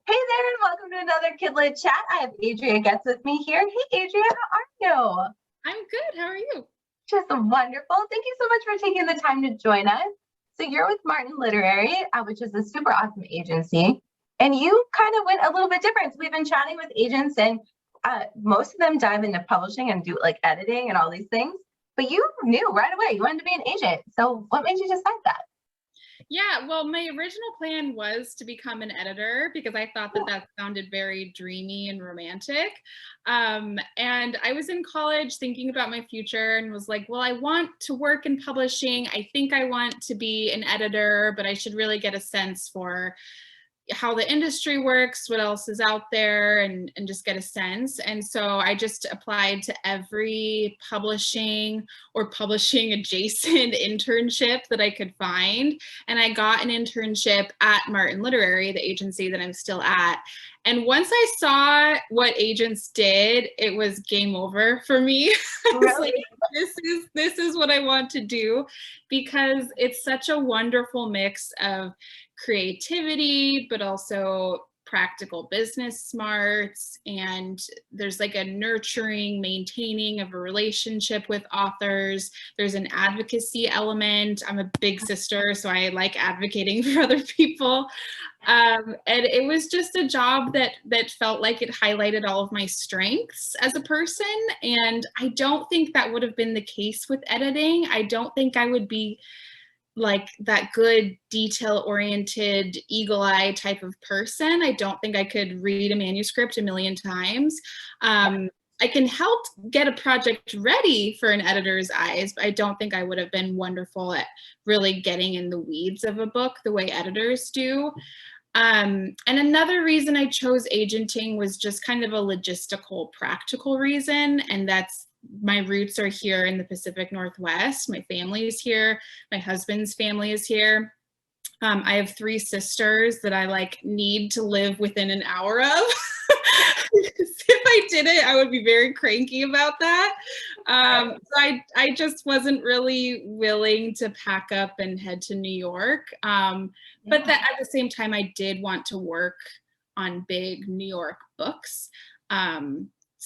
Hey there, and welcome to another Kidlit Chat. I have Adria Goetz with me here. Hey, Adria, how are you? I'm good. How are you? Just wonderful. Thank you so much for taking the time to join us. So you're with Martin Literary, which is a super awesome agency, and you kind of went a little bit different. So we've been chatting with agents, and most of them dive into publishing and do like editing and all these things. But you knew right away you wanted to be an agent. So what made you decide that? Yeah, well, my original plan was to become an editor because I thought that sounded very dreamy and romantic. And I was in college thinking about my future and was like, well, I want to work in publishing. I think I want to be an editor, but I should really get a sense for how the industry works, what else is out there, and just get a sense. And so I just applied to every publishing or publishing adjacent internship that I could find. And I got an internship at Martin Literary, the agency that I'm still at. And once I saw what agents did, it was game over for me. Really? Like, this is what I want to do, because it's such a wonderful mix of creativity, but also practical business smarts, and there's like a nurturing, maintaining of a relationship with authors. There's an advocacy element. I'm a big sister, so I like advocating for other people. And it was just a job that felt like it highlighted all of my strengths as a person. And I don't think that would have been the case with editing. I don't think I would be like that good detail-oriented eagle eye type of person. I don't think I could read a manuscript a million times. I can help get a project ready for an editor's eyes, but I don't think I would have been wonderful at really getting in the weeds of a book the way editors do. And another reason I chose agenting was just kind of a logistical, practical reason, and that's my roots are here in the Pacific Northwest. My family is here. My husband's family is here. I have 3 sisters that I like need to live within an hour of. If I didn't, I would be very cranky about that. So I just wasn't really willing to pack up and head to New York. But that at the same time, I did want to work on big New York books.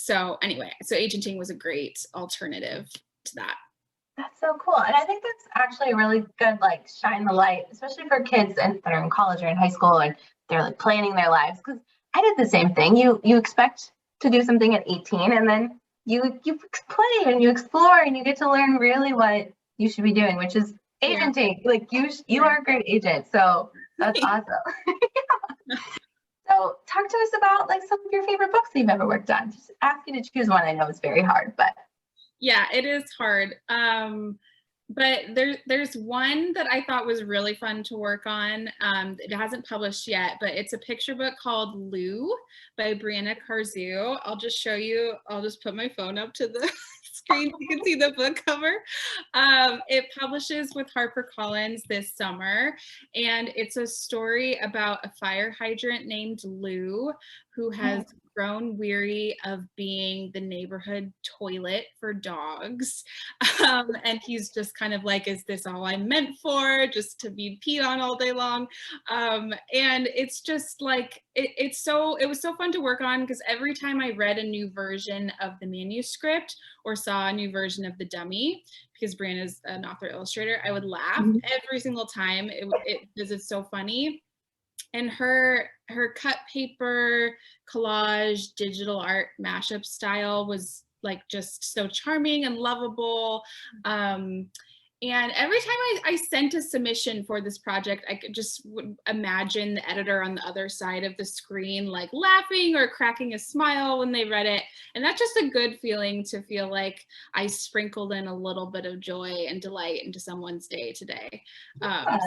So anyway, so agenting was a great alternative to that. That's so cool. And I think that's actually a really good, like, shine the light, especially for kids that are in college or in high school and they're like planning their lives. Because I did the same thing. You expect to do something at 18, and then you play and you explore and you get to learn really what you should be doing, which is agenting. Yeah. Like you are a great agent. So that's awesome. Yeah. So talk to us about like some of your favorite books that you've ever worked on. Just ask you to choose one. I know it's very hard, but. Yeah, it is hard. But there's one that I thought was really fun to work on. It hasn't published yet, but it's a picture book called Lou by Brianna Carzu. I'll just show you. I'll just put my phone up to the screen so you can see the book cover. It publishes with HarperCollins this summer, and it's a story about a fire hydrant named Lou who has grown weary of being the neighborhood toilet for dogs. And he's just kind of like, is this all I'm meant for? Just to be peed on all day long. And it's just like, it was so fun to work on, because every time I read a new version of the manuscript or saw a new version of the dummy, because Brianna's an author illustrator, I would laugh every single time. It's so funny. And her cut paper, collage, digital art mashup style was like just so charming and lovable. And every time I sent a submission for this project, I could just imagine the editor on the other side of the screen, like laughing or cracking a smile when they read it. And that's just a good feeling, to feel like I sprinkled in a little bit of joy and delight into someone's day today.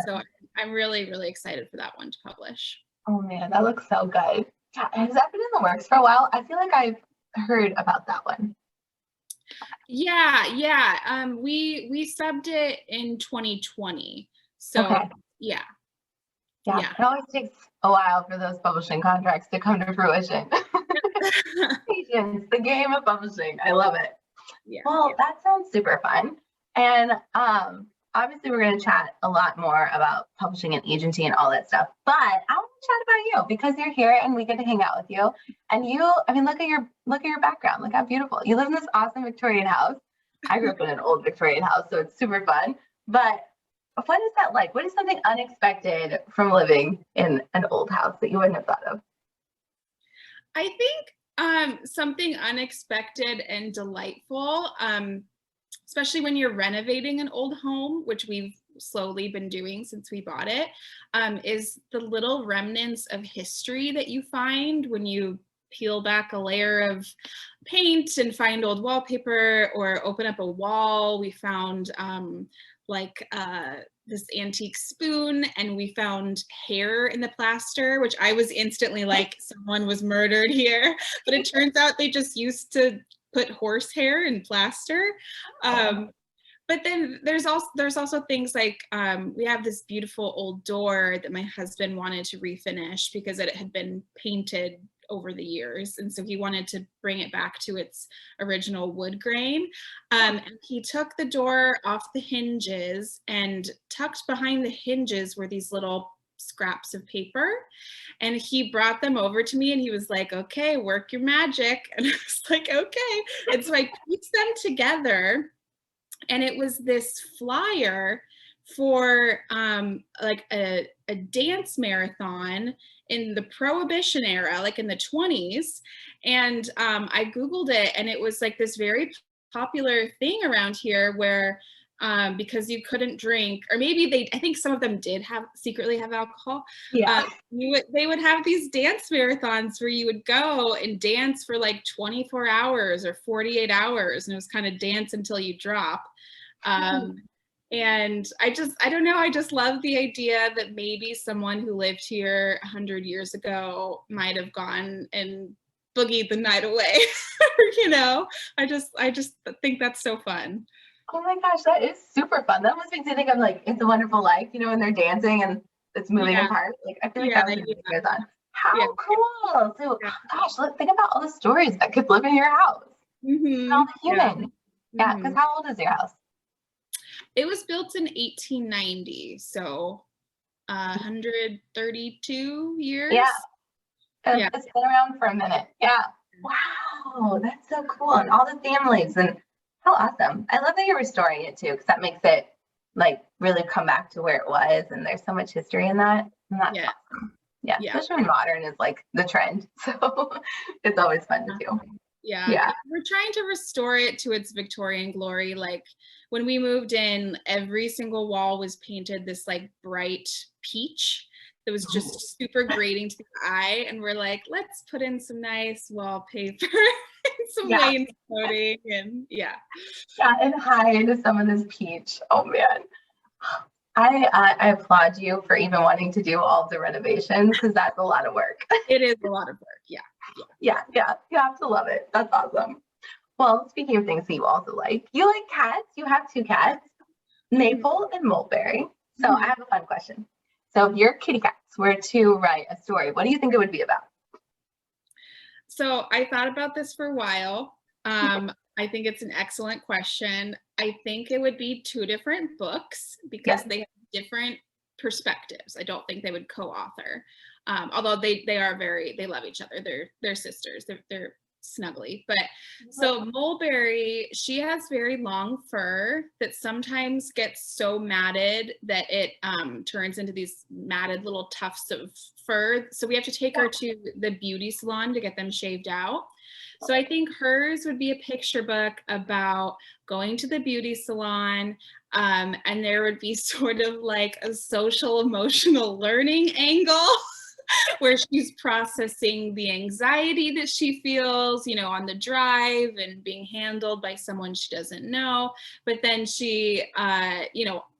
So I'm really, really excited for that one to publish. Oh man, that looks so good. Has that been in the works for a while? I feel like I've heard about that one. Yeah. We subbed it in 2020. So okay. Yeah. It always takes a while for those publishing contracts to come to fruition. Patience, the game of publishing. I love it. Yeah. Well, that sounds super fun. And obviously we're going to chat a lot more about publishing and agency and all that stuff, but I want to chat about you because you're here and we get to hang out with you. And I mean, look at your background. Look how beautiful. You live in this awesome Victorian house. I grew up in an old Victorian house, so it's super fun. But what is that like? What is something unexpected from living in an old house that you wouldn't have thought of? I think something unexpected and delightful, especially when you're renovating an old home, which we've slowly been doing since we bought it, is the little remnants of history that you find when you peel back a layer of paint and find old wallpaper or open up a wall. We found this antique spoon, and we found hair in the plaster, which I was instantly like, someone was murdered here. But it turns out they just used to put horsehair in plaster. But then there's also things like we have this beautiful old door that my husband wanted to refinish because it had been painted over the years, and so he wanted to bring it back to its original wood grain. And he took the door off the hinges, and tucked behind the hinges were these little scraps of paper, and he brought them over to me and he was like, okay, work your magic. And I was like, okay. And so I pieced them together, and it was this flyer for like a dance marathon in the Prohibition era, like in the 20s. And I Googled it, and it was like this very popular thing around here where because you couldn't drink, or maybe I think some of them did secretly have alcohol. Yeah. They would have these dance marathons where you would go and dance for like 24 hours or 48 hours. And it was kind of dance until you drop. And I don't know, I just love the idea that maybe someone who lived here 100 years ago might have gone and boogied the night away. You know, I just think that's so fun. Oh my gosh, that is super fun. That almost makes me think of like It's a Wonderful Life, you know, when they're dancing and it's moving apart. Like I feel like that was a marathon. How cool. So gosh, think about all the stories that could live in your house. And all the human. Yeah, because how old is your house? It was built in 1890, so 132 years. Yeah. It's been around for a minute. Yeah. Wow, that's so cool. And all the families, and how awesome. I love that you're restoring it too, because that makes it like really come back to where it was. And there's so much history in that. And that's awesome. Yeah, especially when modern is like the trend. So it's always fun to do. Yeah. We're trying to restore it to its Victorian glory. Like when we moved in, every single wall was painted this like bright peach that was just super grating to the eye. And we're like, let's put in some nice wallpaper and some wainscoting and and hide some of this peach. Oh man. I applaud you for even wanting to do all the renovations, because that's a lot of work. It is a lot of work. Yeah. You have to love it. That's awesome. Well, speaking of things that you also like, you like cats. You have 2 cats, Maple and Mulberry. So I have a fun question. So if your kitty cats were to write a story, what do you think it would be about? So I thought about this for a while. I think it's an excellent question. I think it would be 2 different books because they have different perspectives. I don't think they would co-author. Although they love each other. They're sisters. They're snuggly. But so Mulberry, she has very long fur that sometimes gets so matted that it turns into these matted little tufts of fur. So we have to take her to the beauty salon to get them shaved out. So I think hers would be a picture book about going to the beauty salon, and there would be sort of like a social emotional learning angle where she's processing the anxiety that she feels, you know, on the drive and being handled by someone she doesn't know. But then she,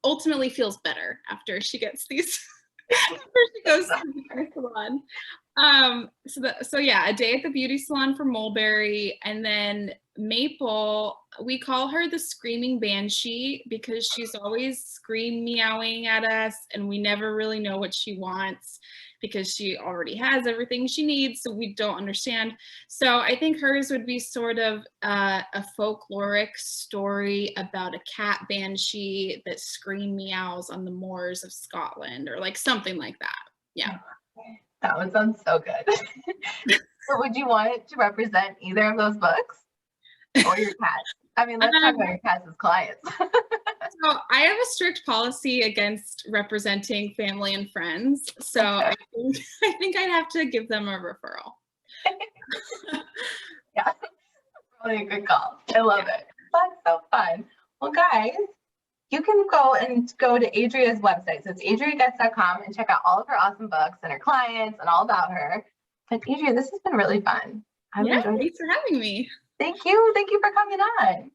ultimately feels better after she gets these, after she goes to the beauty salon. So a day at the beauty salon for Mulberry, and then Maple, we call her the screaming banshee because she's always meowing at us, and we never really know what she wants because she already has everything she needs, so we don't understand. So I think hers would be sort of a folkloric story about a cat banshee that meows on the moors of Scotland, or like something like that. Yeah. That one sounds so good. So would you want it to represent either of those books or your cat? I mean, let's talk about your cats as clients. So I have a strict policy against representing family and friends. So I think I'd have to give them a referral. Yeah, probably a good call. I love it. That's so fun. Well, guys, you can go to Adria's website. So it's adriagoetz.com and check out all of her awesome books and her clients and all about her. But Adria, this has been really fun. I've enjoyed it. Thanks for having me. Thank you. Thank you for coming on.